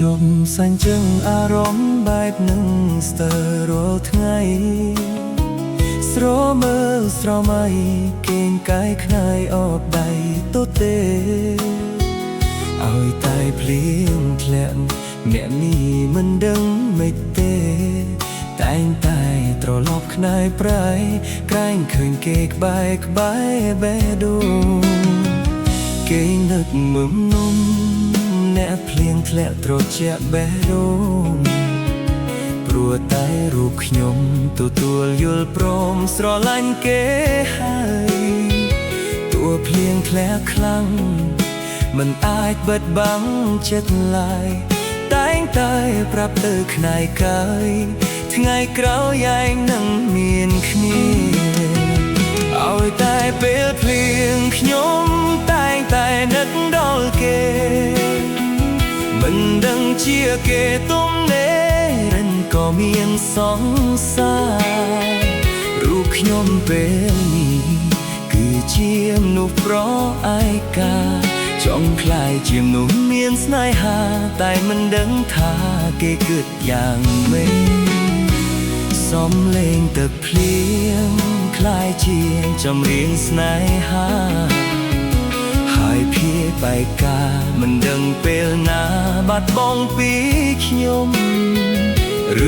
จบสัญจึงอารมณ์แบบหนึ่งสเตอโรថ្ងៃ ស្រមើលស្រមៃគេងកាយខ្នាយអបដៃទទេឲ្យតែភ្លៀងធ្លាក់អ្នកនេះមិនដឹងមិនទេតែងតែត្រឡប់ខ្នាយប្រៃក្រែងឃើញគេក្បែរក្បែរបេះដូងគេនឹកមុំនុំអ្នកភ្លៀងធ្លាក់ត្រជាក់បេះដូងព្រោះតែរូបខ្ញុំទទួលយល់ព្រមស្រឡាញ់គេហើយតួភ្លៀងធ្លាក់ខ្លាំងមិនអាចបិទបាំងចិត្តឡើយតែងតែប្រាប់ទៅខ្នាយកាយថ្ងៃក្រោយឯងនឹងមានគ្នាឲ្យតែពេលភ្លៀងខ្ញុំតែងតែនឹកដល់គេមិនដឹងជាគេទុំនេរិនក៏មានសង្សាររូបខ្ញុំពេលនេះគឺជាមនុស្សប្រឯកាចង់ខ្លាយជាមនុស្សមានស្នេហាតែមិនដឹងថាគេគិតយ៉ាងម៉េចសំឡេងទឹកភ្លៀងខ្លាយជាចម្រៀងស្នេហាហើយភៀបបែកការមិនដឹងពេលណាបាត់បង់ពីខ្ញុំ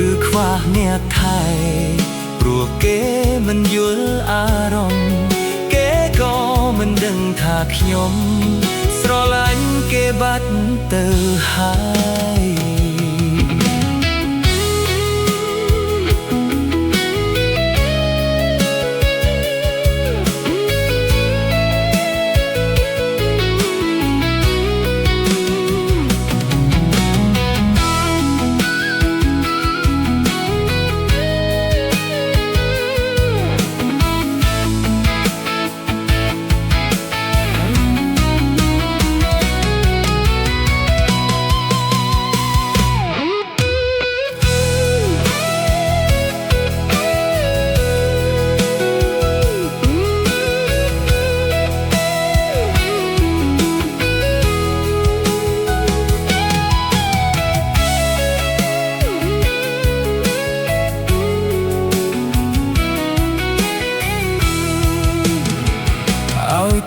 ឬខ្វះអ្នកថែព្រោះគេមិនយល់អារម្មណ៍គេក៏មិនដឹងថាខ្ញុំស្រឡាញ់គេបាត់ទៅហើយ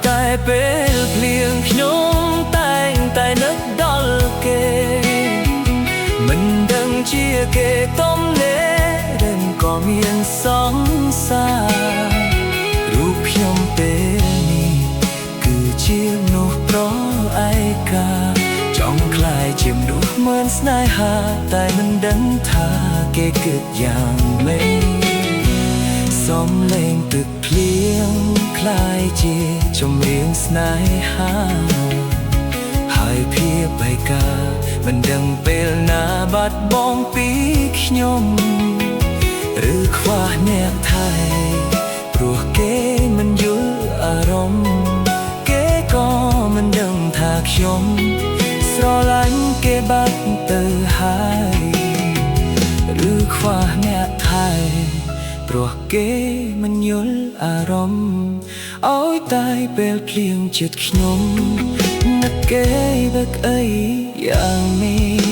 តែពេលភ្លៀងខ្ញុំតែងតែនឹកដល់គេមិនដឹងជាគេទំនេរឬក៏មានសង្សាររូបខ្ញុំពេលនេះគឺជាមនុស្សប្រឯកាចង់ខ្លាយជាមនុស្សមានស្នេហាតែមិនដឹងថាគេគិតយ៉ាងម៉េចសំឡេងទឹកភ្លៀងខ្លាយជាចម្រៀងស្នេហាហើយភៀបបែកការមិនដឹងពេលណាបាត់បង់ពីខ្ញុំឬខ្វះអ្នកថែព្រោះគេមិនយល់អារម្មណ៍គេក៏មិនដឹងថាខ្ញុំស្រឡាញ់គេបាត់ទៅហើយឬខ្វះអ្នកថែព្រោះគេមិនយល់អារម្មណ៍ឲ្យតែពេលភ្លៀងចិត្តខ្ញុំនឹកគេបែកអីយ៉ាងនេះ